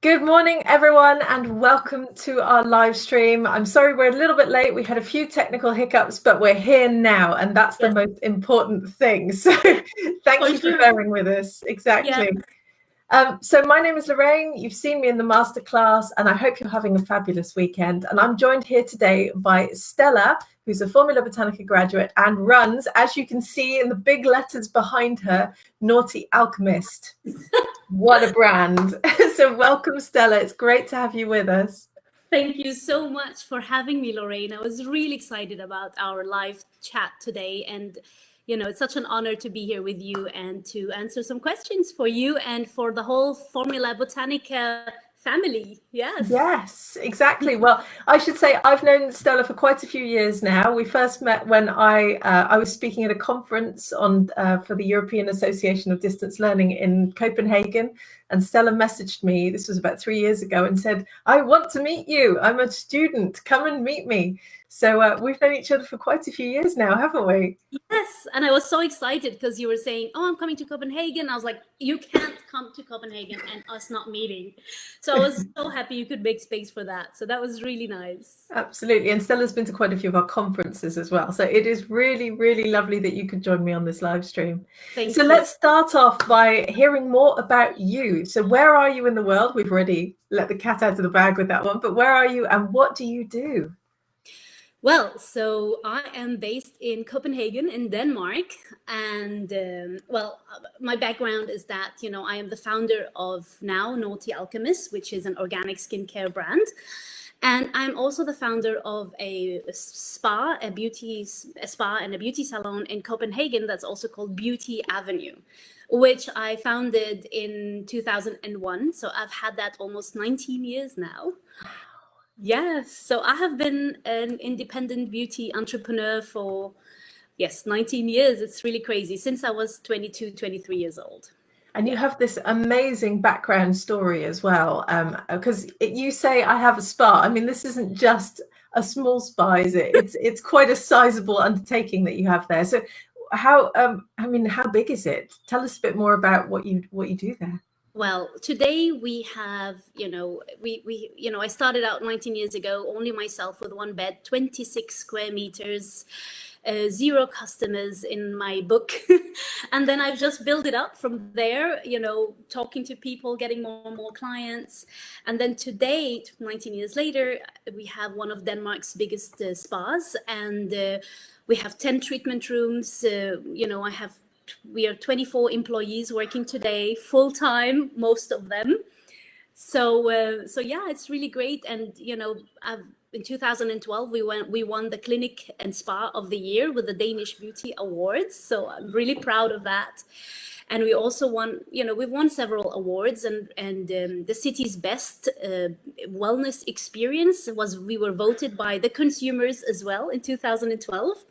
Good morning, everyone, and welcome to our live stream. I'm sorry we're a little bit late. We had a few technical hiccups, but we're here now, and that's the most important thing. So thank you for bearing with us. Exactly. So my name is Lorraine. You've seen me in the masterclass, and I hope you're having a fabulous weekend. And I'm joined here today by Stella, who's a Formula Botanica graduate and runs, as you can see in the big letters behind her, Naughty Alchemist. What a brand. So welcome, Stella. It's great to have you with us. Thank you so much for having me, Lorraine. I was really excited about our live chat today. And, you know, it's such an honor to be here with you and to answer some questions for you and for the whole Formula Botanica family. Yes, exactly. Well, I should say I've known Stella for quite a few years now. We first met when I was speaking at a conference on for the European Association of Distance Learning in Copenhagen, and Stella messaged me, this was about 3 years ago, and said, I want to meet you. I'm a student. Come and meet me. So we've known each other for quite a few years now, haven't we? Yes, and I was so excited because you were saying, oh, I'm coming to Copenhagen. I was like, you can't come to Copenhagen and us not meeting. So I was so happy you could make space for that. So that was really nice. Absolutely. And Stella's been to quite a few of our conferences as well. So it is really, really lovely that you could join me on this live stream. Thank you. Let's start off by hearing more about you. So where are you in the world? We've already let the cat out of the bag with that one, but where are you and what do you do? Well, so I am based in Copenhagen in Denmark, and my background is that, you know, I am the founder of now Naughty Alchemist, which is an organic skincare brand. And I'm also the founder of a spa and a beauty salon in Copenhagen that's also called Beauty Avenue, which I founded in 2001. So I've had that almost 19 years now. Yes, so I have been an independent beauty entrepreneur for, 19 years. It's really crazy, since I was 22, 23 years old. And you have this amazing background story as well, because you say I have a spa. I mean, this isn't just a small spa, is it? It's quite a sizable undertaking that you have there. So how big is it? Tell us a bit more about what you do there. Well, today we have, I started out 19 years ago, only myself with one bed, 26 square meters, 0 customers in my book. And then I've just built it up from there, talking to people, getting more and more clients. And then today, 19 years later, we have one of Denmark's biggest spas, and we have 10 treatment rooms. We are 24 employees working today, full time, most of them. So yeah, it's really great. And in 2012 we won the Clinic and Spa of the Year with the Danish Beauty Awards. So I'm really proud of that. And we also won, we've won several awards, and the city's best wellness experience we were voted by the consumers as well in 2012.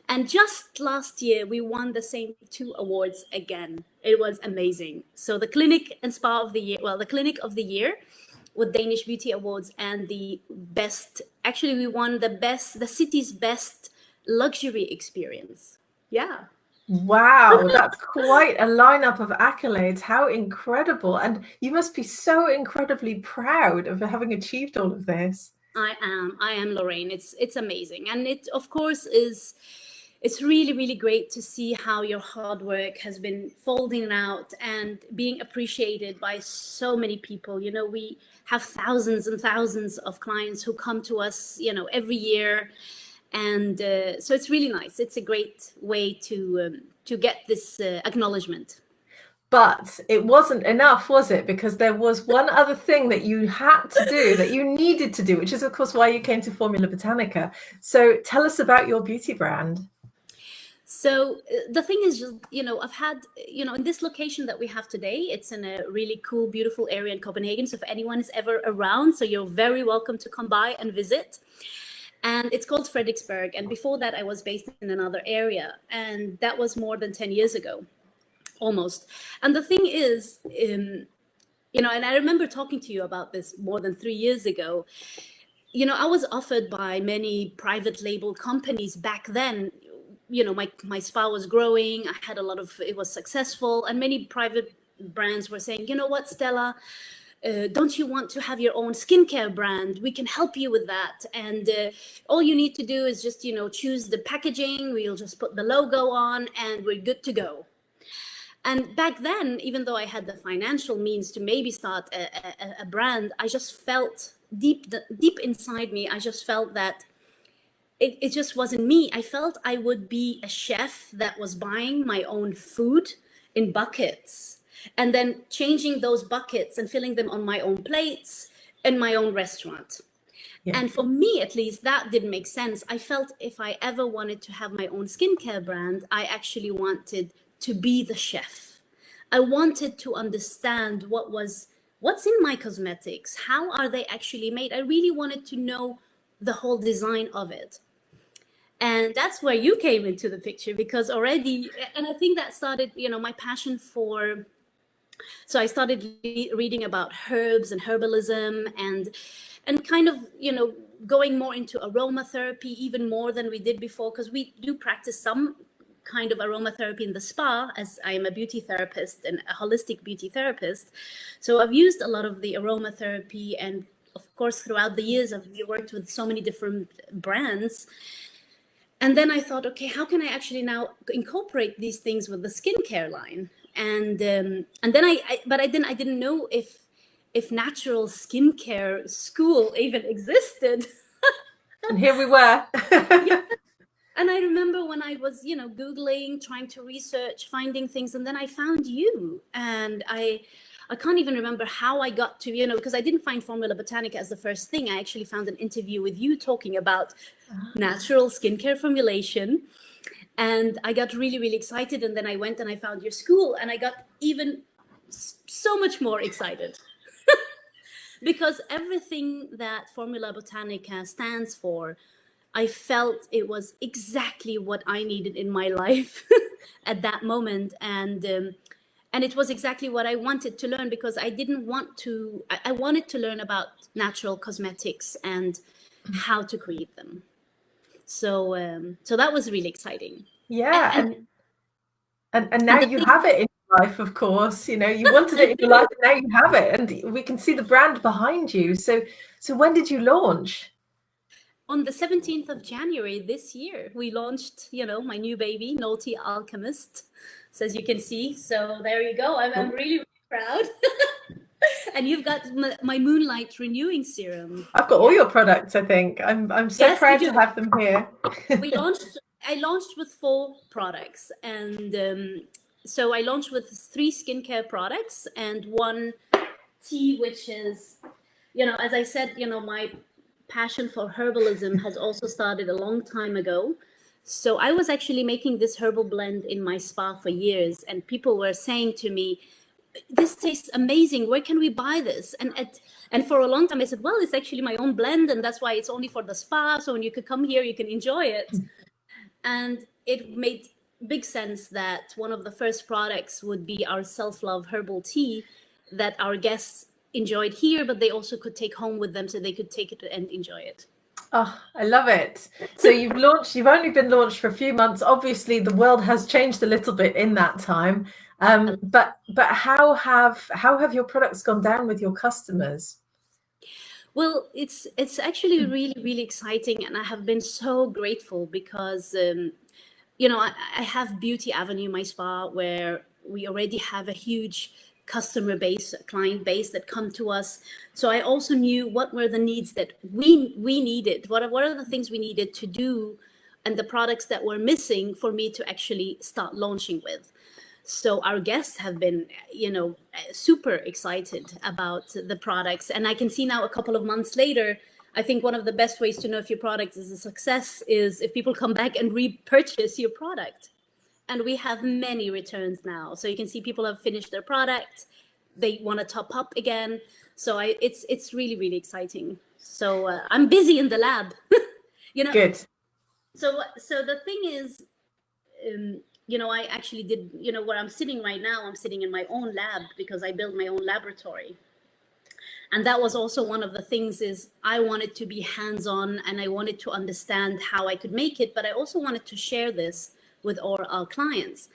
And just last year, we won the same 2 awards again. It was amazing. So the Clinic and Spa of the Year, the Clinic of the Year with Danish Beauty Awards, and the best, actually we won the city's best luxury experience. Yeah. Wow, that's quite a lineup of accolades. How incredible. And you must be so incredibly proud of having achieved all of this. I am, Lorraine. It's amazing. And it, of course, it's really, really great to see how your hard work has been folding out and being appreciated by so many people. We have thousands and thousands of clients who come to us, every year. And so it's really nice. It's a great way to get this acknowledgement. But it wasn't enough, was it? Because there was one other thing that you had to do, that you needed to do, which is, of course, why you came to Formula Botanica. So tell us about your beauty brand. So the thing is, just, I've had, in this location that we have today, it's in a really cool, beautiful area in Copenhagen. So if anyone is ever around, so you're very welcome to come by and visit. And it's called Frederiksberg. And before that, I was based in another area. And that was more than 10 years ago. Almost. And the thing is, and I remember talking to you about this more than 3 years ago, I was offered by many private label companies back then. My spa was growing. I had it was successful, and many private brands were saying, you know what, Stella, don't you want to have your own skincare brand? We can help you with that. And all you need to do is just, choose the packaging. We'll just put the logo on and we're good to go. And back then, even though I had the financial means to maybe start a brand, I just felt deep inside me, I just felt that it just wasn't me. I felt I would be a chef that was buying my own food in buckets and then changing those buckets and filling them on my own plates in my own restaurant. Yeah. And for me, at least, that didn't make sense. I felt if I ever wanted to have my own skincare brand, I actually wanted to be the chef. I wanted to understand what's in my cosmetics. How are they actually made? I really wanted to know the whole design of it. And that's where you came into the picture, because already, and I think that started, my passion for, so I started reading about herbs and herbalism and kind of, going more into aromatherapy, even more than we did before, because we do practice some kind of aromatherapy in the spa, as I am a beauty therapist and a holistic beauty therapist. So I've used a lot of the aromatherapy, and of course, throughout the years, I've worked with so many different brands. And then I thought, okay, how can I actually now incorporate these things with the skincare line? And then I didn't know if natural skincare school even existed. And here we were. Yeah. And I remember when I was, Googling, trying to research, finding things, and then I found you. And I can't even remember how I got to, because I didn't find Formula Botanica as the first thing. I actually found an interview with you talking about natural skincare formulation. And I got really, really excited. And then I went and I found your school, and I got even so much more excited. Because everything that Formula Botanica stands for, I felt it was exactly what I needed in my life at that moment. And it was exactly what I wanted to learn, because I didn't want to, I wanted to learn about natural cosmetics and how to create them. So that was really exciting. Yeah. And now you have it in your life, of course. You wanted it in your life, and now you have it. And we can see the brand behind you. So when did you launch? On the 17th of January this year, we launched, my new baby, Naughty Alchemist, so as you can see. So there you go. I'm really, really proud. And you've got my Moonlight Renewing Serum. I've got all your products, I think. I'm so proud to have them here. I launched with 4 products. And so I launched with 3 skincare products and 1 tea, which is, as I said, my passion for herbalism has also started a long time ago. So I was actually making this herbal blend in my spa for years, and people were saying to me, this tastes amazing, where can we buy this? And for a long time I said, well, it's actually my own blend, and that's why it's only for the spa, so when you could come here you can enjoy it. And it made big sense that one of the first products would be our self-love herbal tea that our guests enjoyed here, but they also could take home with them, so they could take it and enjoy it. Oh, I love it. So you've only been launched for a few months. Obviously the world has changed a little bit in that time. But how have your products gone down with your customers? Well, it's actually really, really exciting, and I have been so grateful because I have Beauty Avenue, my spa, where we already have a huge customer base, client base that come to us. So I also knew what were the needs that we needed. What are the things we needed to do, and the products that were missing for me to actually start launching with. So our guests have been, super excited about the products. And I can see now, a couple of months later, I think one of the best ways to know if your product is a success is if people come back and repurchase your product. And we have many returns now. So you can see people have finished their product. They want to top up again. So it's really, really exciting. So I'm busy in the lab. Good. So the thing is, I actually did, where I'm sitting right now, I'm sitting in my own lab because I built my own laboratory. And that was also one of the things, is I wanted to be hands-on and I wanted to understand how I could make it, but I also wanted to share this with all our clients.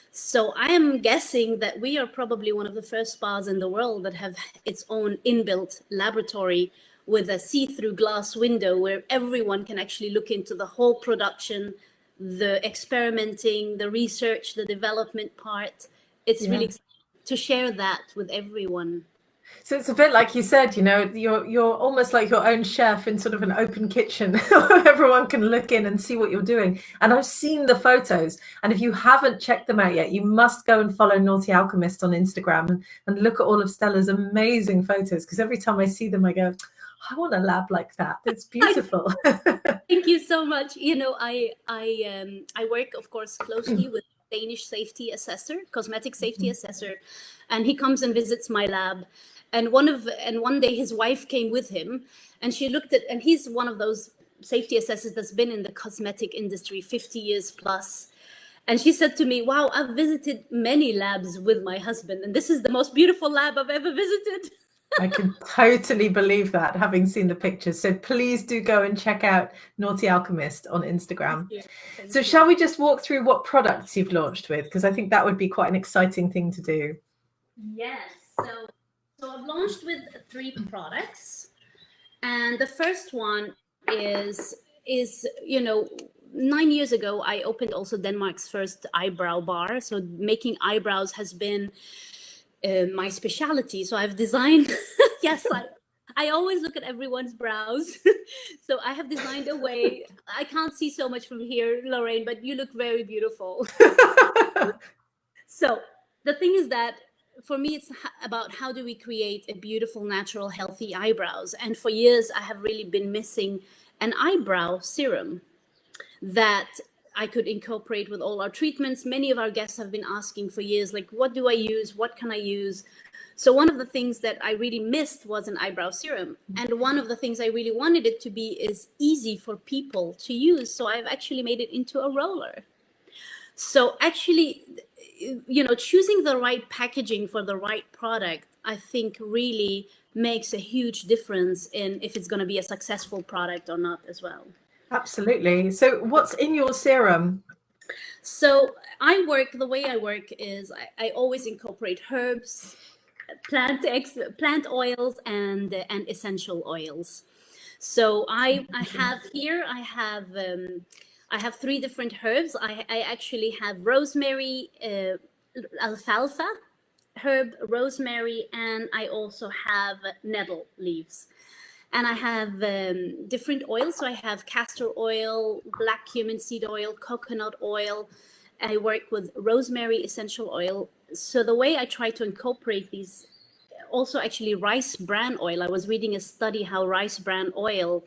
So I am guessing that we are probably one of the first spas in the world that have its own inbuilt laboratory with a see-through glass window where everyone can actually look into the whole production, the experimenting, the research, the development part. It's really exciting to share that with everyone. So it's a bit like you said, you're almost like your own chef in sort of an open kitchen where everyone can look in and see what you're doing. And I've seen the photos, and if you haven't checked them out yet, you must go and follow Naughty Alchemist on Instagram and look at all of Stella's amazing photos, because every time I see them, I go, I want a lab like that. It's beautiful. Thank you so much. I work, of course, closely with Danish safety assessor, cosmetic safety assessor, and he comes and visits my lab. And one day his wife came with him, and she looked at, and he's one of those safety assessors that's been in the cosmetic industry 50 years plus. And she said to me, wow, I've visited many labs with my husband, and this is the most beautiful lab I've ever visited. I can totally believe that, having seen the pictures. So please do go and check out Naughty Alchemist on Instagram. Thank you. Shall we just walk through what products you've launched with? Because I think that would be quite an exciting thing to do. Yes. So I've launched with 3 products. And the first one is 9 years ago, I opened also Denmark's first eyebrow bar. So making eyebrows has been my specialty. So I've designed, yes, I always look at everyone's brows. So I have designed a way, I can't see so much from here, Lorraine, but you look very beautiful. So the thing is that for me, it's about how do we create a beautiful, natural, healthy eyebrows. And for years, I have really been missing an eyebrow serum that I could incorporate with all our treatments. Many of our guests have been asking for years, like, what do I use? What can I use? So one of the things that I really missed was an eyebrow serum. And one of the things I really wanted it to be is easy for people to use. So I've actually made it into a roller. So actually, choosing the right packaging for the right product, I think really makes a huge difference in if it's going to be a successful product or not as well. Absolutely. So what's in your serum? So the way I work is I always incorporate herbs, plant oils, and essential oils. So I have 3 different herbs. I actually have rosemary, alfalfa herb, rosemary, and I also have nettle leaves. And I have different oils. So I have castor oil, black cumin seed oil, coconut oil. I work with rosemary essential oil. So the way I try to incorporate these, also actually rice bran oil. I was reading a study how rice bran oil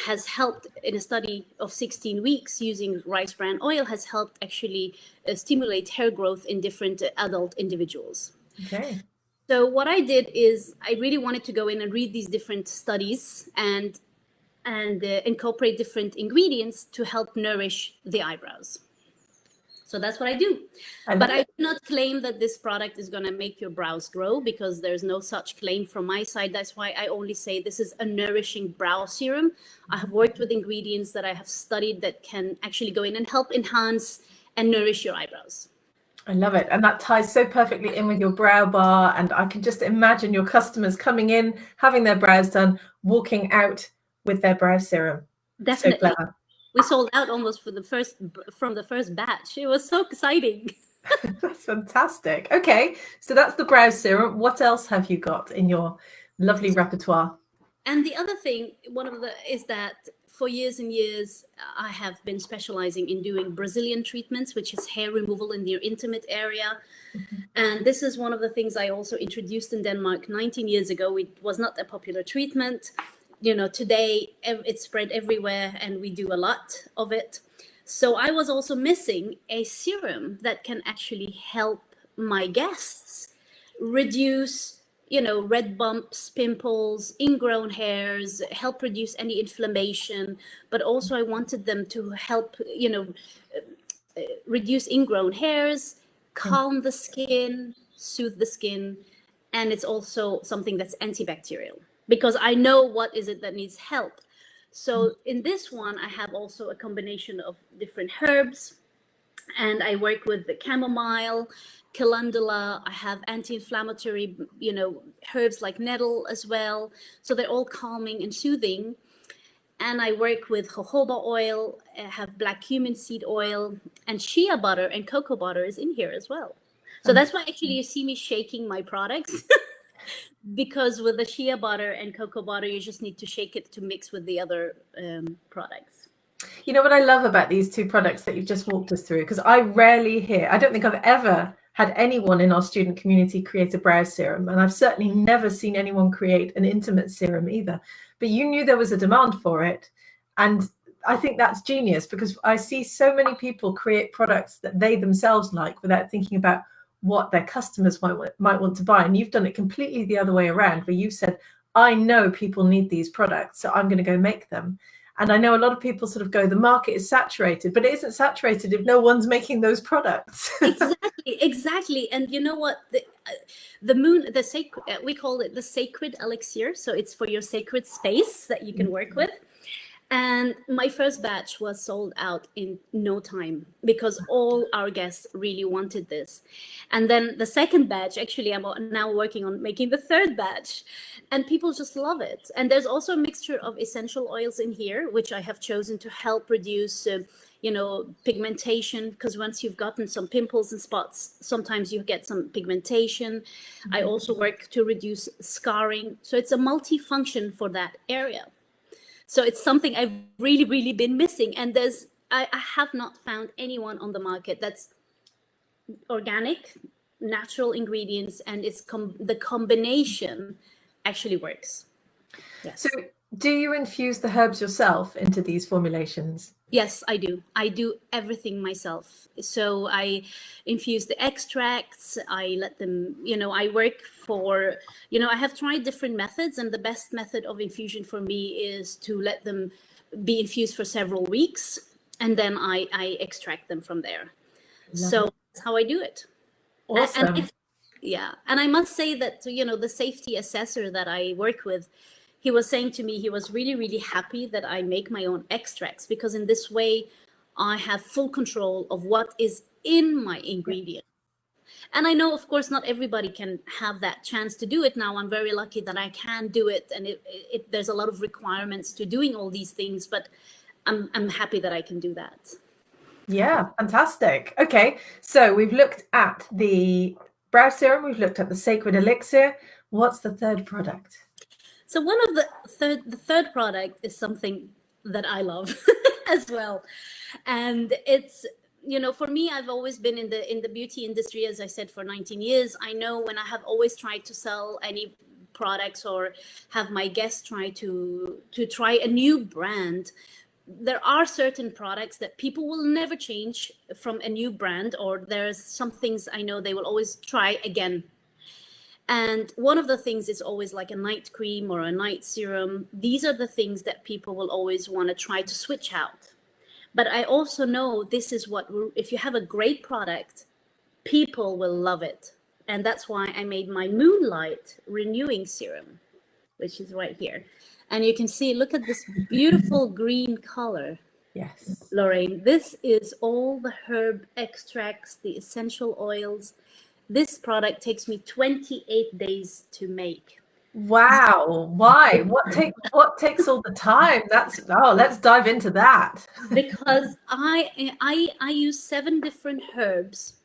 has helped in a study of 16 weeks using rice bran oil has helped actually stimulate hair growth in different adult individuals. Okay. So what I did is I really wanted to go in and read these different studies and incorporate different ingredients to help nourish the eyebrows. So that's what I do. But I do not claim that this product is going to make your brows grow, because there's no such claim from my side. That's why I only say this is a nourishing brow serum. I have worked with ingredients that I have studied that can actually go in and help enhance and nourish your eyebrows. I love it. And that ties so perfectly in with your brow bar. And I can just imagine your customers coming in, having their brows done, walking out with their brow serum. Definitely. So clever. We sold out almost from the first batch. It was so exciting. That's fantastic. Okay, so that's the brow serum. What else have you got in your lovely repertoire? And the other thing, is that for years and years, I have been specializing in doing Brazilian treatments, which is hair removal in the intimate area. Mm-hmm. And this is one of the things I also introduced in Denmark 19 years ago. It was not a popular treatment. Today it's spread everywhere and we do a lot of it. So I was also missing a serum that can actually help my guests reduce, red bumps, pimples, ingrown hairs, help reduce any inflammation. But also I wanted them to help, reduce ingrown hairs, calm the skin, soothe the skin, and it's also something that's antibacterial, because I know what is it that needs help. So in this one, I have also a combination of different herbs, and I work with the chamomile, calendula. I have anti-inflammatory, herbs like nettle as well. So they're all calming and soothing. And I work with jojoba oil, I have black cumin seed oil, and shea butter and cocoa butter is in here as well. So that's why actually you see me shaking my products because with the shea butter and cocoa butter, you just need to shake it to mix with the other products. You know what I love about these two products that you've just walked us through? Because I rarely hear, I don't think I've ever had anyone in our student community create a brow serum. And I've certainly never seen anyone create an intimate serum either. But you knew there was a demand for it. And I think that's genius, because I see so many people create products that they themselves like without thinking about what their customers might want to buy. And you've done it completely the other way around, where you've said, I know people need these products, so I'm going to go make them. And I know a lot of people sort of go, the market is saturated, but it isn't saturated if no one's making those products. Exactly. And you know what? The moon, the sacred, we call it the sacred elixir. So it's for your sacred space that you can work with. And my first batch was sold out in no time because all our guests really wanted this. And then the second batch, actually, I'm now working on making the third batch, and people just love it. And there's also a mixture of essential oils in here, which I have chosen to help reduce, pigmentation, because once you've gotten some pimples and spots, sometimes you get some pigmentation. I also work to reduce scarring. So it's a multifunction for that area. So it's something I've really, really been missing. And I have not found anyone on the market that's organic, natural ingredients, and it's the combination actually works. Yes. So do you infuse the herbs yourself into these formulations? Yes, I do. I do everything myself. So I infuse the extracts. I let them, I work for, I have tried different methods, and the best method of infusion for me is to let them be infused for several weeks, and then I extract them from there. So that's how I do it. Awesome. And I must say that, the safety assessor that I work with, he was saying to me, he was really, really happy that I make my own extracts, because in this way I have full control of what is in my ingredient. And I know, of course, not everybody can have that chance to do it. Now I'm very lucky that I can do it. And there's a lot of requirements to doing all these things, but I'm happy that I can do that. Yeah, fantastic. Okay, so we've looked at the brow serum, we've looked at the sacred elixir. What's the third product? So one of the third product is something that I love as well. And it's, for me, I've always been in the beauty industry, as I said, for 19 years. I know when I have always tried to sell any products or have my guests try to try a new brand, there are certain products that people will never change from a new brand, or there's some things I know they will always try again. And one of the things is always like a night cream or a night serum. These are the things that people will always want to try to switch out. But I also know this is what, if you have a great product, people will love it. And that's why I made my Moonlight Renewing Serum, which is right here. And you can see, look at this beautiful green color. Yes. Lorraine, this is all the herb extracts, the essential oils. This product takes me 28 days to make. Wow. Why? What takes all the time? Let's dive into that. Because I use 7 different herbs,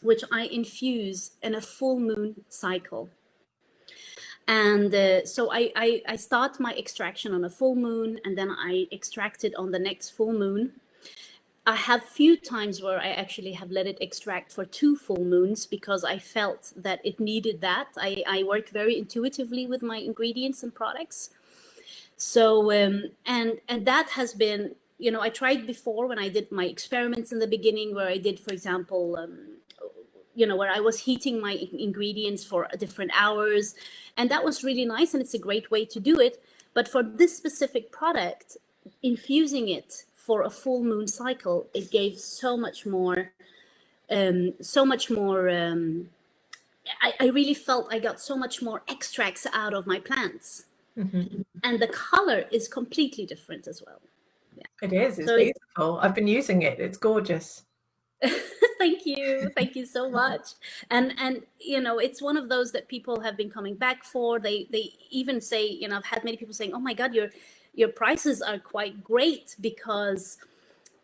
which I infuse in a full moon cycle. And so I start my extraction on a full moon, and then I extract it on the next full moon. I have few times where I actually have let it extract for 2 full moons, because I felt that it needed that. I work very intuitively with my ingredients and products. So, and that has been, I tried before when I did my experiments in the beginning, where I did, for example, where I was heating my ingredients for different hours. And that was really nice, and it's a great way to do it. But for this specific product, infusing it for a full moon cycle, it gave so much more I really felt I got so much more extracts out of my plants. Mm-hmm. And the color is completely different as well. Yeah. It is. It's So beautiful. I've been using it. It's gorgeous. thank you so much. And you know, it's one of those that people have been coming back for. They even say, you know, I've had many people saying, oh my god, your prices are quite great because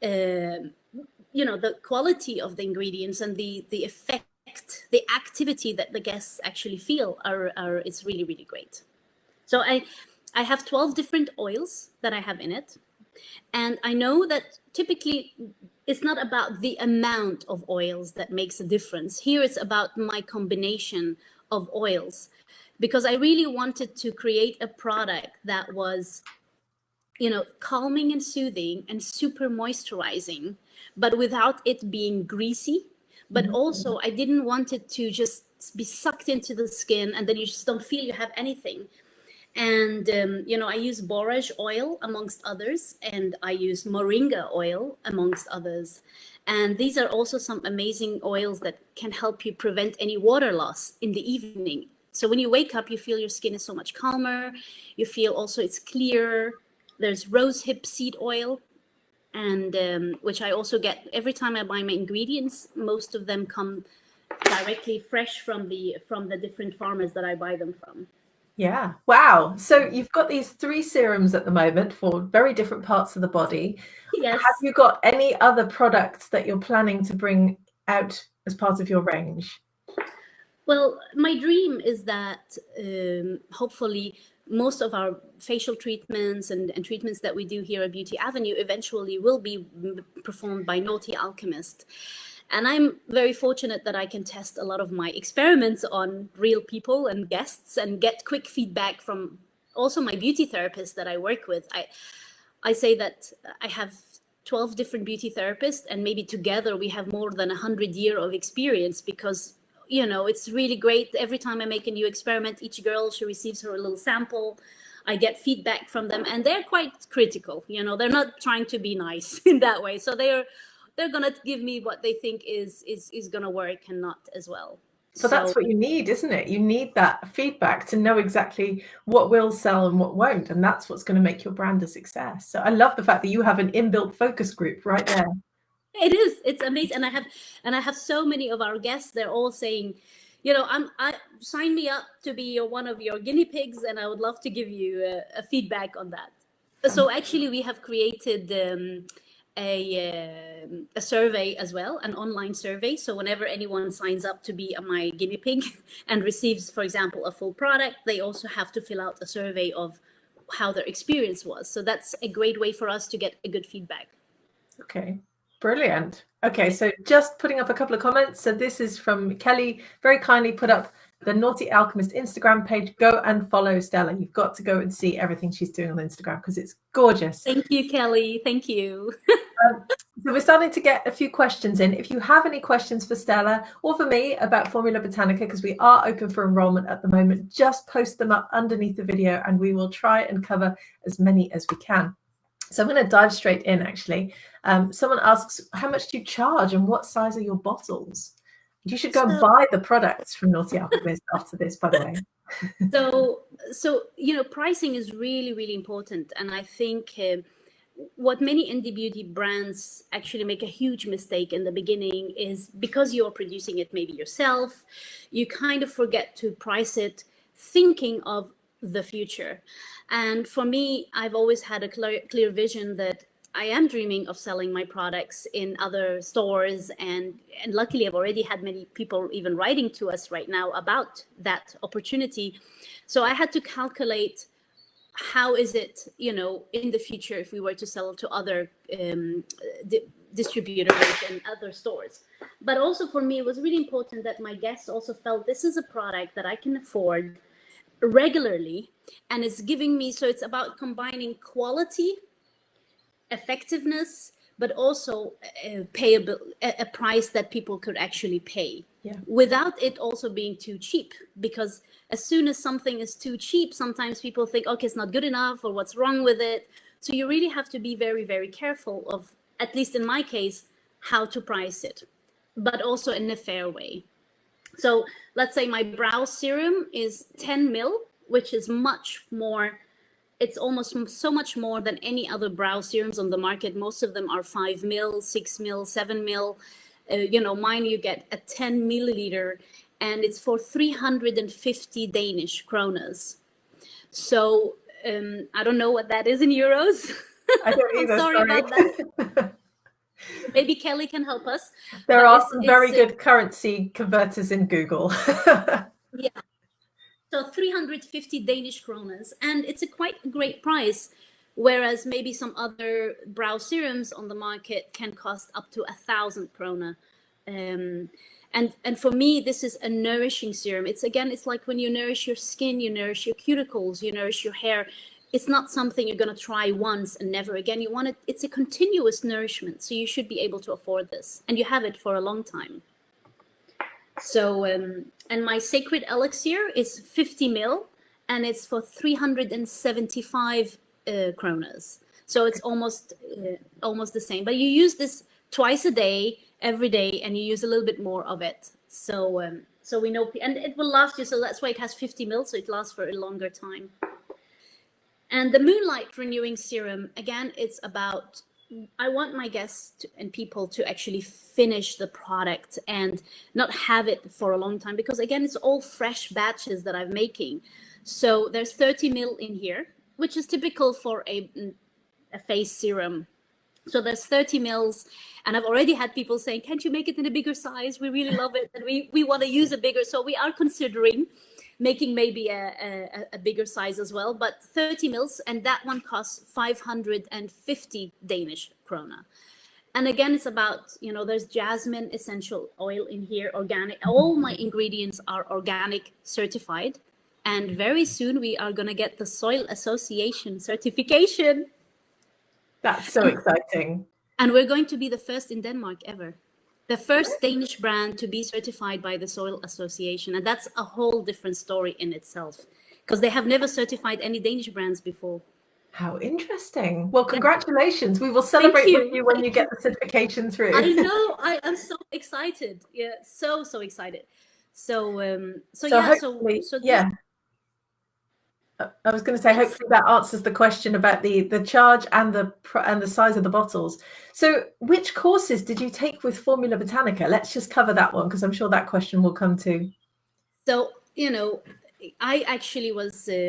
you know, the quality of the ingredients and the effect, the activity that the guests actually feel are is really, really great. So I have 12 different oils that I have in it. And I know that typically it's not about the amount of oils that makes a difference. Here it's about my combination of oils, because I really wanted to create a product that was, you know, calming and soothing and super moisturizing, but without it being greasy. But also I didn't want it to just be sucked into the skin and then you just don't feel you have anything. And you know, I use borage oil amongst others, and I use moringa oil amongst others. And these are also some amazing oils that can help you prevent any water loss in the evening. So when you wake up, you feel your skin is so much calmer. You feel also it's clearer. There's rosehip seed oil, and which I also get every time I buy my ingredients. Most of them come directly fresh from the different farmers that I buy them from. Yeah. Wow. So you've got these 3 serums at the moment for very different parts of the body. Yes. Have you got any other products that you're planning to bring out as part of your range? Well, my dream is that hopefully most of our facial treatments and treatments that we do here at Beauty Avenue eventually will be performed by Naughty Alchemist. And I'm very fortunate that I can test a lot of my experiments on real people and guests and get quick feedback from also my beauty therapist that I work with. I say that I have 12 different beauty therapists, and maybe together we have more than 100 years of experience, because you know, it's really great. Every time I make a new experiment, each girl, she receives her little sample. I get feedback from them, and they're quite critical. You know, they're not trying to be nice in that way. So they're gonna give me what they think is gonna work and not as well. So that's what you need, isn't it? You need that feedback to know exactly what will sell and what won't, and that's what's going to make your brand a success. So I love the fact that you have an inbuilt focus group right there. It is. It's amazing, and I have so many of our guests. They're all saying, you know, I sign me up to be one of your guinea pigs, and I would love to give you a feedback on that. So actually, we have created a survey as well, an online survey. So whenever anyone signs up to be my guinea pig and receives, for example, a full product, they also have to fill out a survey of how their experience was. So that's a great way for us to get a good feedback. Okay. Brilliant. Okay, so just putting up a couple of comments. So this is from Kelly, very kindly put up the Naughty Alchemist Instagram page. Go and follow Stella. You've got to go and see everything she's doing on Instagram because it's gorgeous. Thank you, Kelly. Thank you. So we're starting to get a few questions in. If you have any questions for Stella or for me about Formula Botanica, because we are open for enrollment at the moment, just post them up underneath the video and we will try and cover as many as we can. So I'm going to dive straight in, actually. Someone asks, how much do you charge and what size are your bottles? You should go and buy the products from Naughty Alchemist after this, by the way. So you know, pricing is really, really important. And I think what many indie beauty brands actually make a huge mistake in the beginning is because you're producing it maybe yourself, you kind of forget to price it thinking of the future. And for me, I've always had a clear vision that I am dreaming of selling my products in other stores, and luckily I've already had many people even writing to us right now about that opportunity. So I had to calculate how is it, you know, in the future if we were to sell to other distributors and other stores. But also for me, it was really important that my guests also felt this is a product that I can afford regularly, and it's giving me, so it's about combining quality, effectiveness, but also payable, a price that people could actually pay, without it also being too cheap. Because as soon as something is too cheap, sometimes people think, okay, it's not good enough, or what's wrong with it. So you really have to be very, very careful of, at least in my case, how to price it, but also in a fair way. So let's say my brow serum is 10 mil, which is much more. It's almost so much more than any other brow serums on the market. Most of them are 5 mil, 6 mil, 7 mil. Mine, you get a 10 milliliter, and it's for 350 Danish kronas. So I don't know what that is in euros. I don't either. Sorry about that. Maybe Kelly can help us. There are some very good currency converters in Google. Yeah. So 350 Danish kronas, and it's a quite great price, whereas maybe some other brow serums on the market can cost up to 1,000 krona. And for me, this is a nourishing serum. It's like when you nourish your skin, you nourish your cuticles, you nourish your hair. It's not something you're going to try once and never again. You want it. It's a continuous nourishment, so you should be able to afford this, and you have it for a long time. So, and my sacred elixir is 50 mil, and it's for 375 kronas. So it's almost the same. But you use this twice a day, every day, and you use a little bit more of it. So, so we know, and it will last you. So that's why it has 50 mil, so it lasts for a longer time. And the Moonlight Renewing Serum, again, it's about, I want my guests and people to actually finish the product and not have it for a long time, because again, it's all fresh batches that I'm making. So there's 30 mil in here, which is typical for a face serum. So there's 30 mils, and I've already had people saying, can't you make it in a bigger size? We really love it, and we want to use a bigger. So we are considering making maybe a bigger size as well, but 30 mils, and that one costs 550 Danish krona. And again, it's about, there's jasmine essential oil in here, organic. All my ingredients are organic certified, and very soon we are going to get the Soil Association certification. That's so exciting. And we're going to be the first in Denmark ever. The first Danish brand to be certified by the Soil Association. And that's a whole different story in itself, because they have never certified any Danish brands before. How interesting. Well, congratulations. We will celebrate with you when you get the certification through. I know. I am so excited. Yeah, so excited. So yeah. I was going to say, hopefully that answers the question about the charge and the size of the bottles. So which courses did you take with Formula Botanica? Let's just cover that one, because I'm sure that question will come too. So, I actually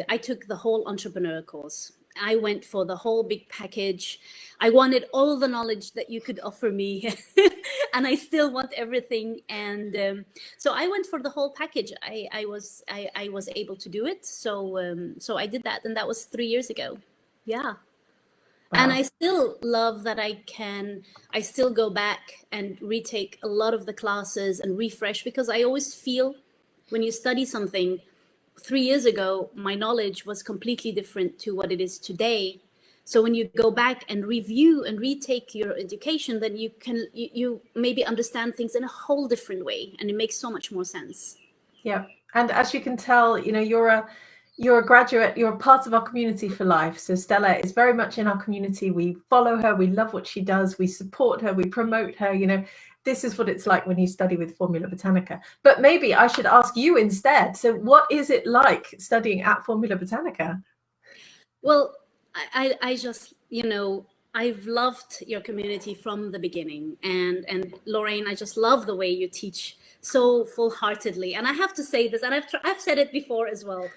I took the whole entrepreneur course. I went for the whole big package. I wanted all the knowledge that you could offer me, and I still want everything. And so I went for the whole package. I was able to do it. So I did that, and that was 3 years ago. Yeah. Wow. And I still love that I still go back and retake a lot of the classes and refresh, because I always feel when you study something, 3 years ago, my knowledge was completely different to what it is today. So when you go back and review and retake your education, then you maybe understand things in a whole different way, and it makes so much more sense. Yeah. And as you can tell, you're a graduate, you're a part of our community for life. So Stella is very much in our community. We follow her, we love what she does, we support her, we promote her. This is what it's like when you study with Formula Botanica. But maybe I should ask you instead. So what is it like studying at Formula Botanica? Well, I just, I've loved your community from the beginning. And Lorraine, I just love the way you teach so full-heartedly. And I have to say this, and I've said it before as well.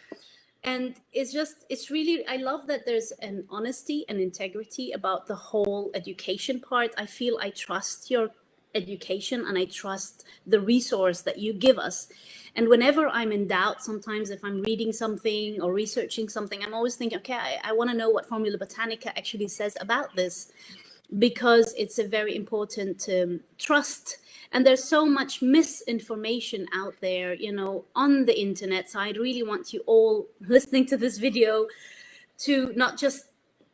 And it's really, I love that there's an honesty and integrity about the whole education part. I feel I trust your education, and I trust the resource that you give us. And whenever I'm in doubt, sometimes if I'm reading something or researching something, I'm always thinking, okay, I want to know what Formula Botanica actually says about this, because it's a very important trust. And there's so much misinformation out there, on the internet. So I really want you all listening to this video to not just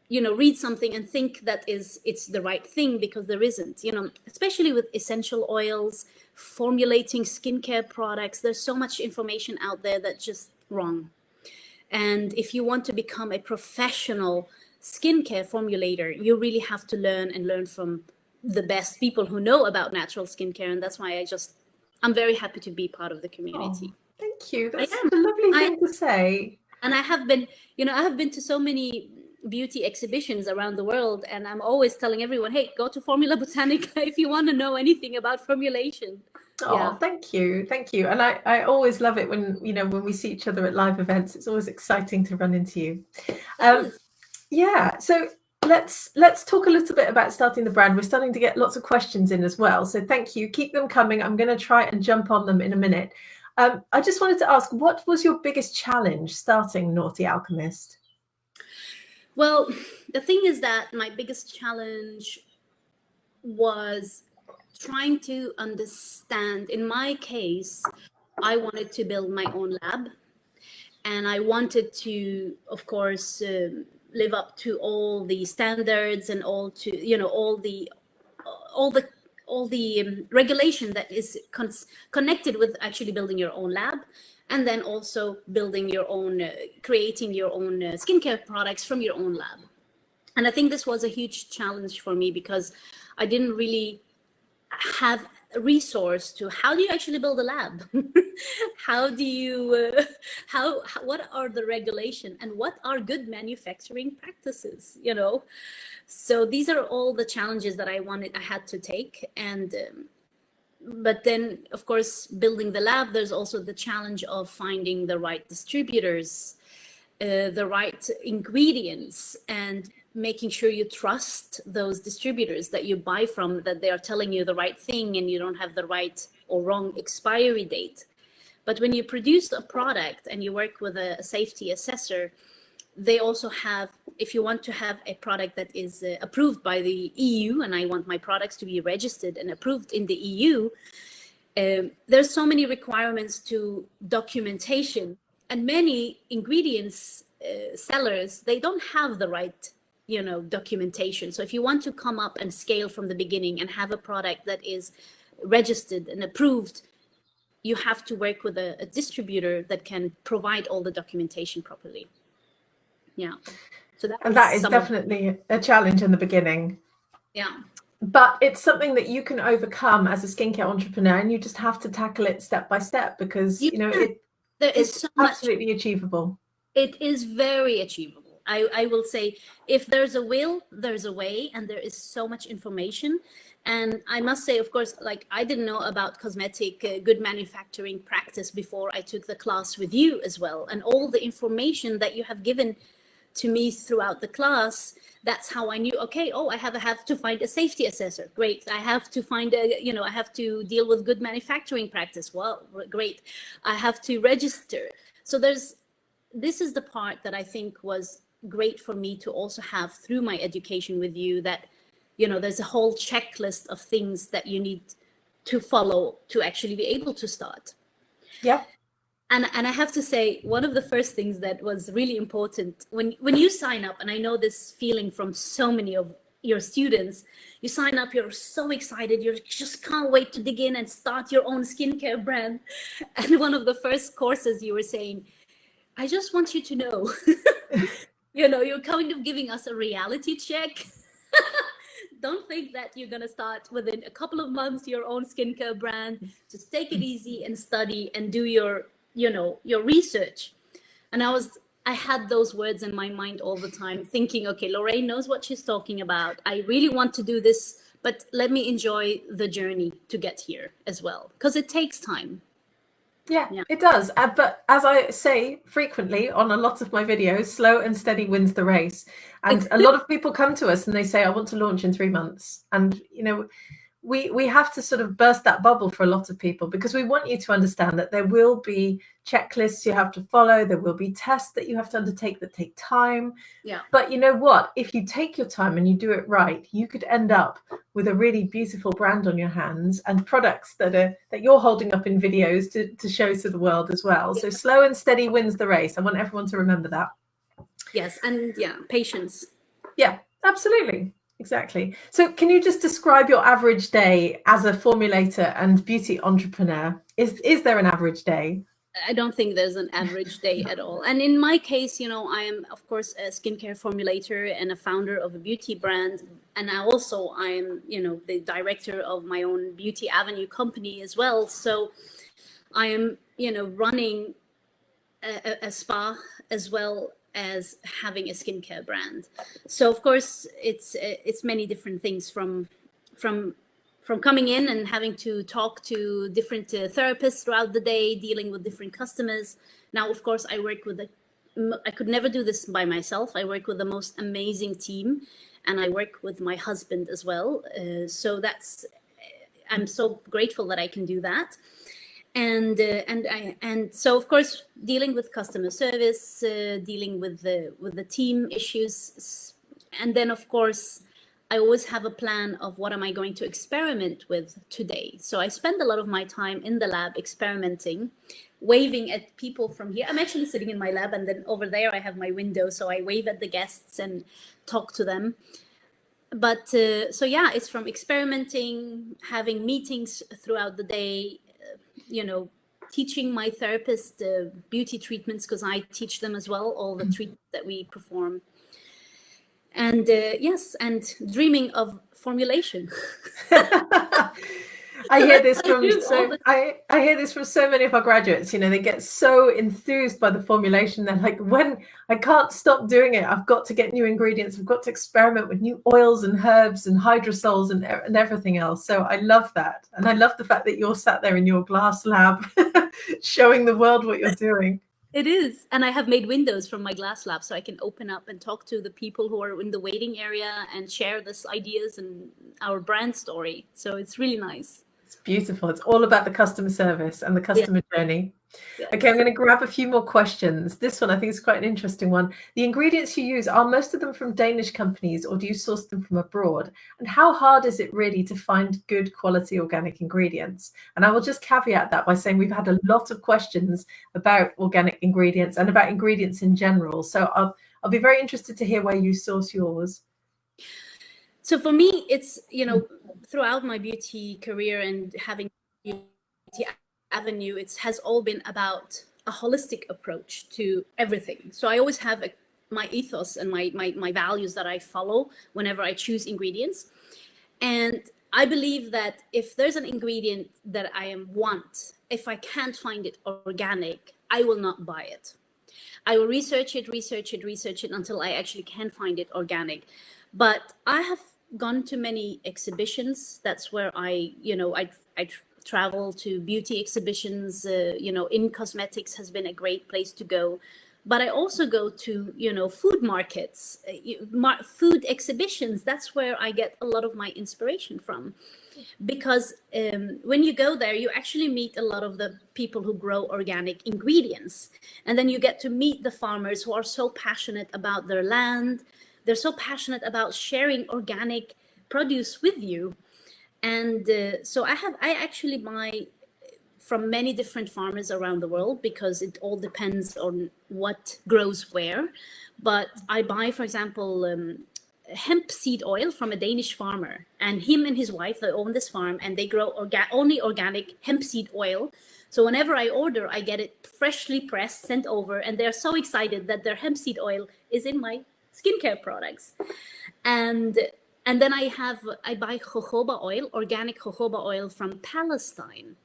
read something and think that it's the right thing, because there isn't, especially with essential oils, formulating skincare products. There's so much information out there that's just wrong. And if you want to become a professional skincare formulator, you really have to learn from the best people who know about natural skincare. And that's why I'm very happy to be part of the community. Oh, thank you. That's such a lovely thing to say. And I have been, I have been to so many beauty exhibitions around the world, and I'm always telling everyone, hey, go to Formula Botanica if you want to know anything about formulation. Oh, thank you. And I always love it when, when we see each other at live events. It's always exciting to run into you. Yeah, so let's talk a little bit about starting the brand. We're starting to get lots of questions in as well, so thank you. Keep them coming. I'm going to try and jump on them in a minute. I just wanted to ask, what was your biggest challenge starting Naughty Alchemist? Well, the thing is that my biggest challenge was trying to understand. In my case, I wanted to build my own lab, and I wanted to, of course, live up to all the standards and all the regulation that is connected with actually building your own lab, and then also building your own, creating your own skincare products from your own lab. And I think this was a huge challenge for me because I didn't really have a resource to how do you actually build a lab? How do you, what are the regulation and what are good manufacturing practices, So these are all the challenges that I had to take. And, but then of course, building the lab, there's also the challenge of finding the right distributors, the right ingredients, and making sure you trust those distributors that you buy from, that they are telling you the right thing and you don't have the right or wrong expiry date. But when you produce a product and you work with a safety assessor, they also have, if you want to have a product that is approved by the EU, and I want my products to be registered and approved in the EU, there's so many requirements to documentation, and many ingredients sellers, they don't have the right documentation. So if you want to come up and scale from the beginning and have a product that is registered and approved, you have to work with a distributor that can provide all the documentation properly. Yeah. So that is definitely a challenge in the beginning. Yeah. But it's something that you can overcome as a skincare entrepreneur, and you just have to tackle it step by step because, it's absolutely achievable. It is very achievable. I will say, if there's a will, there's a way, and there is so much information. And I must say, of course, like I didn't know about cosmetic good manufacturing practice before I took the class with you as well. And all the information that you have given to me throughout the class, that's how I knew, okay, I have to find a safety assessor. Great. I have to find I have to deal with good manufacturing practice. Well, great. I have to register. So this is the part that I think was great for me to also have through my education with you, that there's a whole checklist of things that you need to follow to actually be able to start. Yeah. And I have to say, one of the first things that was really important when you sign up, and I know this feeling from so many of your students, you sign up, you're so excited, you just can't wait to dig in and start your own skincare brand. And one of the first courses you were saying, I just want you to know, you're kind of giving us a reality check. Don't think that you're going to start within a couple of months your own skincare brand. Just take it easy and study and do your research. And I had those words in my mind all the time, thinking, okay, Lorraine knows what she's talking about. I really want to do this, but let me enjoy the journey to get here as well, because it takes time. Yeah, it does. But as I say frequently on a lot of my videos, slow and steady wins the race. And a lot of people come to us and they say, I want to launch in 3 months. And, we have to sort of burst that bubble for a lot of people, because we want you to understand that there will be checklists you have to follow. There will be tests that you have to undertake that take time. Yeah. But you know what? If you take your time and you do it right, you could end up with a really beautiful brand on your hands and products that you're holding up in videos to show to the world as well. So slow and steady wins the race. I want everyone to remember that. Yes. And patience. Yeah, absolutely. Exactly. So can you just describe your average day as a formulator and beauty entrepreneur? Is there an average day? I don't think there's an average day at all. And in my case, you know, I am, of course, a skincare formulator and a founder of a beauty brand. And I'm, you know, the director of my own Beauty Avenue company as well. So I am, you know, running a spa as well as having a skincare brand. So of course, it's many different things from coming in and having to talk to different therapists throughout the day, dealing with different customers. Now, of course, I could never do this by myself. I work with the most amazing team, and I work with my husband as well. So I'm so grateful that I can do that. And so of course, dealing with customer service, dealing with the team issues, and then of course, I always have a plan of what am I going to experiment with today. So I spend a lot of my time in the lab experimenting, waving at people from here. I'm actually sitting in my lab, and then over there I have my window, so I wave at the guests and talk to them. But so yeah, it's from experimenting, having meetings throughout the day, you know, teaching my therapist beauty treatments, because I teach them as well, all the treatments that we perform. And yes, and dreaming of formulation. I hear this from so many of our graduates. You know, they get so enthused by the formulation. They're like, when I can't stop doing it, I've got to get new ingredients. I've got to experiment with new oils and herbs and hydrosols and everything else. So I love that. And I love the fact that you're sat there in your glass lab showing the world what you're doing. It is. And I have made windows from my glass lab, so I can open up and talk to the people who are in the waiting area and share this ideas and our brand story. So it's really nice. It's beautiful. It's all about the customer service and the customer journey. Yes. Okay, I'm going to grab a few more questions. This one I think is quite an interesting one. The ingredients you use, are most of them from Danish companies, or do you source them from abroad? And how hard is it really to find good quality organic ingredients? And I will just caveat that by saying we've had a lot of questions about organic ingredients and about ingredients in general. So I'll be very interested to hear where you source yours. So for me, it's, you know, throughout my beauty career and having Beauty Avenue, it has all been about a holistic approach to everything. So I always have my ethos and my values that I follow whenever I choose ingredients. And I believe that if there's an ingredient that I want, if I can't find it organic, I will not buy it. I will research it until I actually can find it organic. But I have gone to many exhibitions. That's where I travel to beauty exhibitions, you know, in cosmetics has been a great place to go. But I also go to, you know, food markets, food exhibitions. That's where I get a lot of my inspiration from. Because when you go there, you actually meet a lot of the people who grow organic ingredients. And then you get to meet the farmers who are so passionate about their land. They're so passionate about sharing organic produce with you. And so I actually buy from many different farmers around the world, because it all depends on what grows where. But I buy, for example, hemp seed oil from a Danish farmer, and him and his wife, they own this farm, and they grow only organic hemp seed oil. So whenever I order, I get it freshly pressed, sent over, and they're so excited that their hemp seed oil is in my skincare products. And then I buy jojoba oil, organic jojoba oil from Palestine.